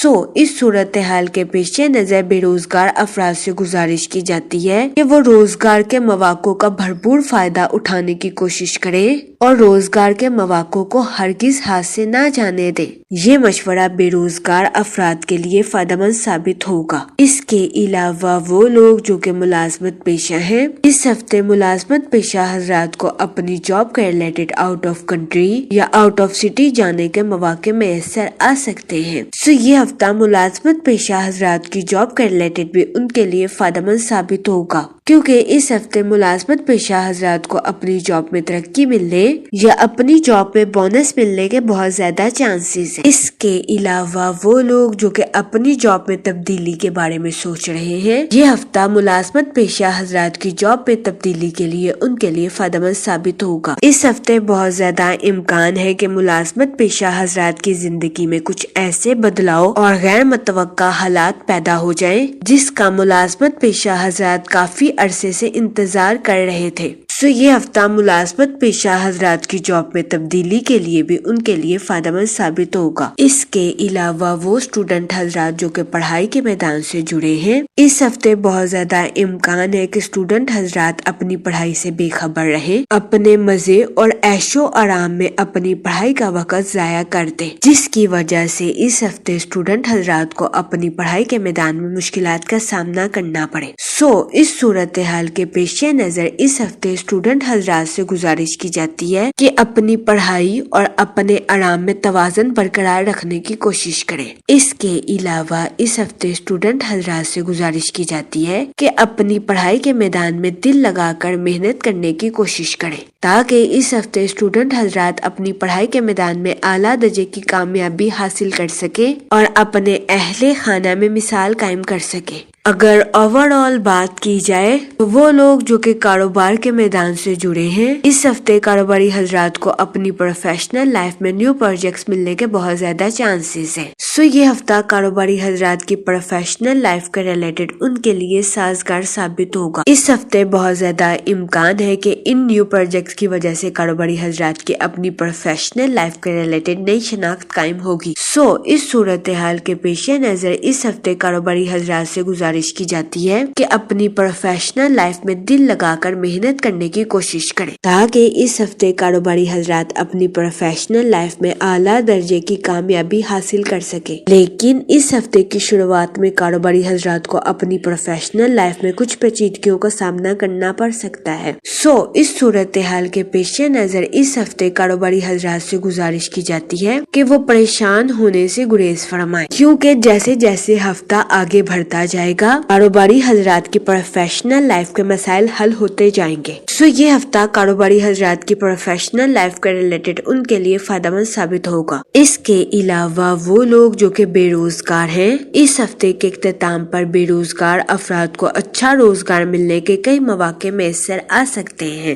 اس صورتحال کے پیش نظر بے روزگار افراد سے گزارش کی جاتی ہے کہ وہ روزگار کے مواقع کا بھرپور فائدہ اٹھانے کی کوشش کریں اور روزگار کے مواقع کو ہرگز ہاتھ سے نہ جانے دیں۔ یہ مشورہ بے روزگار افراد کے لیے فائدہ مند ثابت ہوگا۔ اس کے علاوہ وہ لوگ جو کہ ملازمت پیشہ ہیں، اس ہفتے ملازمت پیشہ حضرات کو اپنی جاب کے ریلیٹڈ آؤٹ آف کنٹری یا آؤٹ آف سٹی جانے کے مواقع میسر آ سکتے ہیں۔ یہ ہفتہ ملازمت پیشہ حضرات کی جاب کے ریلیٹڈ بھی ان کے لیے فائدہ مند ثابت ہوگا، کیونکہ اس ہفتے ملازمت پیشہ حضرات کو اپنی جاب میں ترقی ملنے یا اپنی جاب میں بونس ملنے کے بہت زیادہ چانسز ہیں۔ اس کے علاوہ وہ لوگ جو کہ اپنی جاب میں تبدیلی کے بارے میں سوچ رہے ہیں، یہ ہفتہ ملازمت پیشہ حضرات کی جاب میں تبدیلی کے لیے ان کے لیے فائدہ مند ثابت ہوگا۔ اس ہفتے بہت زیادہ امکان ہے کہ ملازمت پیشہ حضرات کی زندگی میں کچھ ایسے بدلاؤ اور غیر متوقع حالات پیدا ہو جائیں جس کا ملازمت پیشہ حضرات کافی عرصے سے انتظار کر رہے تھے۔ یہ ہفتہ ملازمت پیشہ حضرات کی جاب میں تبدیلی کے لیے بھی ان کے لیے فائدہ مند ثابت ہوگا۔ اس کے علاوہ وہ اسٹوڈنٹ حضرات جو کہ پڑھائی کے میدان سے جڑے ہیں، اس ہفتے بہت زیادہ امکان ہے کہ اسٹوڈنٹ حضرات اپنی پڑھائی سے بے خبر رہیں، اپنے مزے اور عیش و آرام میں اپنی پڑھائی کا وقت ضائع کر دیں، جس کی وجہ سے اس ہفتے اسٹوڈنٹ حضرات کو اپنی پڑھائی کے میدان میں مشکلات کا سامنا کرنا پڑے۔ اس صورتحال کے پیش نظر اس ہفتے اسٹوڈنٹ حضرات سے گزارش کی جاتی ہے کہ اپنی پڑھائی اور اپنے آرام میں توازن برقرار رکھنے کی کوشش کریں۔ اس کے علاوہ اس ہفتے اسٹوڈنٹ حضرات سے گزارش کی جاتی ہے کہ اپنی پڑھائی کے میدان میں دل لگا کر محنت کرنے کی کوشش کریں، تاکہ اس ہفتے اسٹوڈنٹ حضرات اپنی پڑھائی کے میدان میں اعلیٰ درجے کی کامیابی حاصل کر سکیں اور اپنے اہل خانہ میں مثال قائم کر سکیں۔ اگر اوور آل بات کی جائے تو وہ لوگ جو کہ کاروبار کے میدان سے جڑے ہیں، اس ہفتے کاروباری حضرات کو اپنی پروفیشنل لائف میں نیو پروجیکٹس ملنے کے بہت زیادہ چانسز ہیں۔ یہ ہفتہ کاروباری حضرات کی پروفیشنل لائف کے ریلیٹڈ ان کے لیے سازگار ثابت ہوگا۔ اس ہفتے بہت زیادہ امکان ہے کہ ان نیو پروجیکٹس کی وجہ سے کاروباری حضرات کی اپنی پروفیشنل لائف کے ریلیٹڈ نئی شناخت قائم ہوگی۔ اس صورتحال کے پیش نظر اس ہفتے کاروباری حضرات سے گزارش کی جاتی ہے کہ اپنی پروفیشنل لائف میں دل لگا کر محنت کرنے کی کوشش کریں، تاکہ اس ہفتے کاروباری حضرات اپنی پروفیشنل لائف میں اعلیٰ درجے کی کامیابی حاصل کر سکیں۔ لیکن اس ہفتے کی شروعات میں کاروباری حضرات کو اپنی پروفیشنل لائف میں کچھ پیچیدگیوں کا سامنا کرنا پڑ سکتا ہے۔ اس صورتحال کے پیش نظر اس ہفتے کاروباری حضرات سے گزارش کی جاتی ہے کہ وہ پریشان ہونے سے گریز فرمائیں، کیونکہ جیسے جیسے ہفتہ آگے بڑھتا جائے گا کاروباری حضرات کی پروفیشنل لائف کے مسائل حل ہوتے جائیں گے۔ یہ ہفتہ کاروباری حضرات کی پروفیشنل لائف کے ریلیٹڈ ان کے لیے فائدہ مند ثابت ہوگا۔ اس کے علاوہ وہ لوگ جو کہ بے روزگار ہیں، اس ہفتے کے اختتام پر بے روزگار افراد کو اچھا روزگار ملنے کے کئی مواقع میسر آ سکتے ہیں۔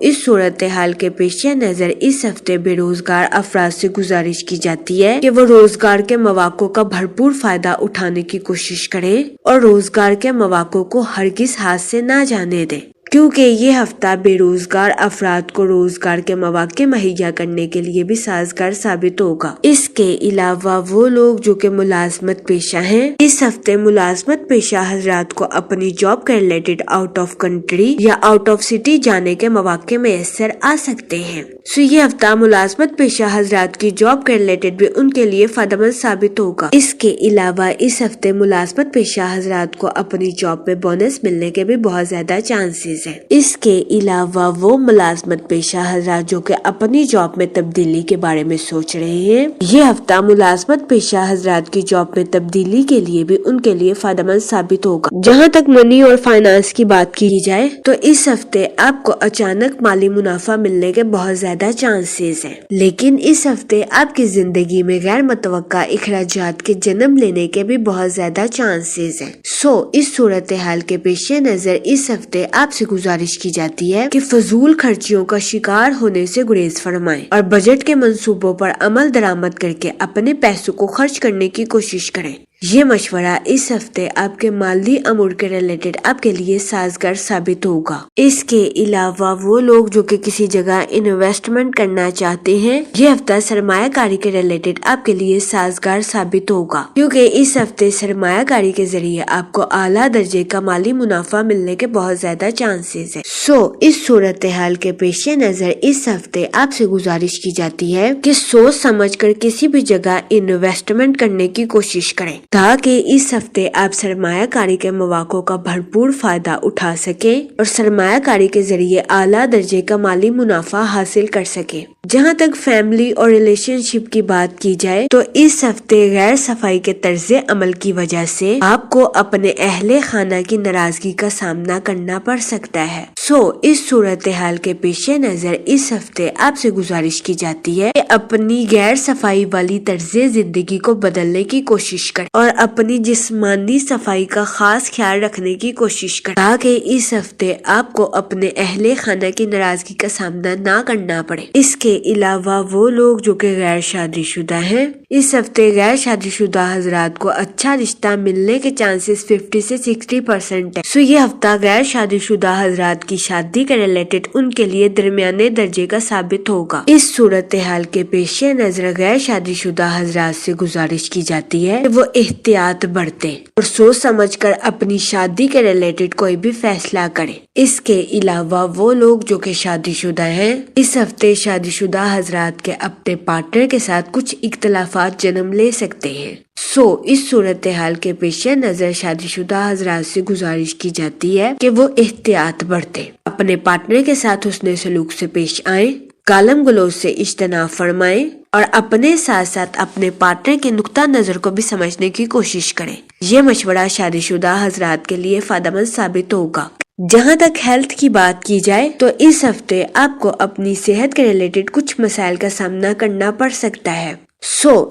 اس صورتحال کے پیش نظر اس ہفتے بے روزگار افراد سے گزارش کی جاتی ہے کہ وہ روزگار کے مواقع کا بھرپور فائدہ اٹھانے کی کوشش کریں اور روزگار کے مواقع کو ہرگز ہاتھ سے نہ جانے دیں، کیونکہ یہ ہفتہ بے روزگار افراد کو روزگار کے مواقع مہیا کرنے کے لیے بھی سازگار ثابت ہوگا۔ اس کے علاوہ وہ لوگ جو کہ ملازمت پیشہ ہیں، اس ہفتے ملازمت پیشہ حضرات کو اپنی جاب کے ریلیٹڈ آؤٹ آف کنٹری یا آؤٹ آف سٹی جانے کے مواقع میسر آ سکتے ہیں۔ یہ ہفتہ ملازمت پیشہ حضرات کی جاب کے ریلیٹڈ بھی ان کے لیے فائدہ مند ثابت ہوگا۔ اس کے علاوہ اس ہفتے ملازمت پیشہ حضرات کو اپنی جاب میں بونس ملنے کے بھی بہت زیادہ چانسز ہیں۔ اس کے علاوہ وہ ملازمت پیشہ حضرات جو کہ اپنی جاب میں تبدیلی کے بارے میں سوچ رہے ہیں، یہ ہفتہ ملازمت پیشہ حضرات کی جاب میں تبدیلی کے لیے بھی ان کے لیے فائدہ مند ثابت ہوگا۔ جہاں تک منی اور فائنانس کی بات کی جائے تو اس ہفتے آپ کو اچانک مالی منافع ملنے کے بہت زیادہ چانسز ہیں، لیکن اس ہفتے آپ کی زندگی میں غیر متوقع اخراجات کے جنم لینے کے بھی بہت زیادہ چانسز ہیں۔ اس صورتحال کے پیش نظر اس ہفتے آپ سے گزارش کی جاتی ہے کہ فضول خرچیوں کا شکار ہونے سے گریز فرمائیں اور بجٹ کے منصوبوں پر عمل درآمد کر کے اپنے پیسوں کو خرچ کرنے کی کوشش کریں۔ یہ مشورہ اس ہفتے آپ کے مالی امور کے ریلیٹڈ آپ کے لیے سازگار ثابت ہوگا۔ اس کے علاوہ وہ لوگ جو کہ کسی جگہ انویسٹمنٹ کرنا چاہتے ہیں، یہ ہفتہ سرمایہ کاری کے ریلیٹڈ آپ کے لیے سازگار ثابت ہوگا، کیونکہ اس ہفتے سرمایہ کاری کے ذریعے آپ کو اعلیٰ درجے کا مالی منافع ملنے کے بہت زیادہ چانسز ہیں۔ اس صورتحال کے پیش نظر اس ہفتے آپ سے گزارش کی جاتی ہے کہ سوچ سمجھ کر کسی بھی جگہ انویسٹمنٹ کرنے کی کوشش کریں تاکہ اس ہفتے آپ سرمایہ کاری کے مواقع کا بھرپور فائدہ اٹھا سکیں اور سرمایہ کاری کے ذریعے اعلیٰ درجے کا مالی منافع حاصل کر سکیں۔ جہاں تک فیملی اور ریلیشن شپ کی بات کی جائے تو اس ہفتے غیر صفائی کے طرز عمل کی وجہ سے آپ کو اپنے اہل خانہ کی ناراضگی کا سامنا کرنا پڑ سکتا ہے۔ اس صورتحال کے پیش نظر اس ہفتے آپ سے گزارش کی جاتی ہے کہ اپنی غیر صفائی والی طرز زندگی کو بدلنے کی کوشش کریں اور اپنی جسمانی صفائی کا خاص خیال رکھنے کی کوشش کریں تاکہ اس ہفتے آپ کو اپنے اہل خانہ کی ناراضگی کا سامنا نہ کرنا پڑے۔ اس کے علاوہ وہ لوگ جو کہ غیر شادی شدہ ہیں، اس ہفتے غیر شادی شدہ حضرات کو اچھا رشتہ ملنے کے چانسز 50 سے 60% ہے۔ یہ ہفتہ غیر شادی شدہ حضرات کی شادی کے ریلیٹڈ ان کے لیے درمیانے درجے کا ثابت ہوگا۔ اس صورتحال کے پیش نظر غیر شادی شدہ حضرات سے گزارش کی جاتی ہے کہ وہ احتیاط برتیں اور سوچ سمجھ کر اپنی شادی کے ریلیٹڈ کوئی بھی فیصلہ کریں۔ اس کے علاوہ وہ لوگ جو کہ شادی شدہ ہیں، اس ہفتے شادی شدہ حضرات کے اپنے پارٹنر کے ساتھ کچھ اختلافات جنم لے سکتے ہیں۔ اس صورتحال کے پیش نظر شادی شدہ حضرات سے گزارش کی جاتی ہے کہ وہ احتیاط برتیں، اپنے پارٹنر کے ساتھ حسن سلوک سے پیش آئیں، گالم گلوچ سے اجتناب فرمائیں اور اپنے ساتھ ساتھ اپنے پارٹنر کے نقطہ نظر کو بھی سمجھنے کی کوشش کریں۔ یہ مشورہ شادی شدہ حضرات کے لیے فائدہ مند ثابت ہوگا۔ جہاں تک ہیلتھ کی بات کی جائے تو اس ہفتے آپ کو اپنی صحت کے ریلیٹڈ کچھ مسائل کا سامنا کرنا پڑ سکتا ہے۔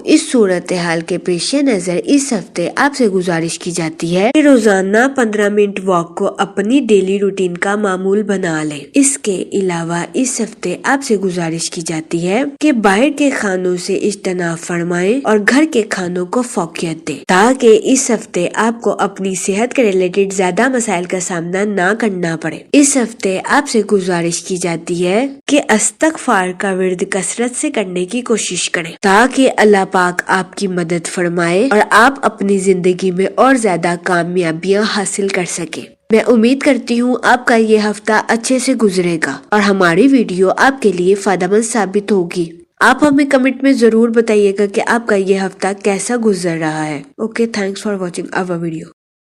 اس صورتحال کے پیش نظر اس ہفتے آپ سے گزارش کی جاتی ہے کہ روزانہ 15 منٹ واک کو اپنی ڈیلی روٹین کا معمول بنا لیں۔ اس کے علاوہ اس ہفتے آپ سے گزارش کی جاتی ہے کہ باہر کے کھانوں سے اجتناب فرمائیں اور گھر کے کھانوں کو فوقیت دیں تاکہ اس ہفتے آپ کو اپنی صحت کے ریلیٹڈ زیادہ مسائل کا سامنا نہ کرنا پڑے۔ اس ہفتے آپ سے گزارش کی جاتی ہے کہ استغفار کا ورد کثرت سے کرنے کی کوشش کریں تاکہ اللہ پاک آپ کی مدد فرمائے اور آپ اپنی زندگی میں اور زیادہ کامیابیاں حاصل کر سکیں۔ میں امید کرتی ہوں آپ کا یہ ہفتہ اچھے سے گزرے گا اور ہماری ویڈیو آپ کے لیے فائدہ مند ثابت ہوگی۔ آپ ہمیں کمنٹ میں ضرور بتائیے گا کہ آپ کا یہ ہفتہ کیسا گزر رہا ہے۔ Okay, thanks for watching our video.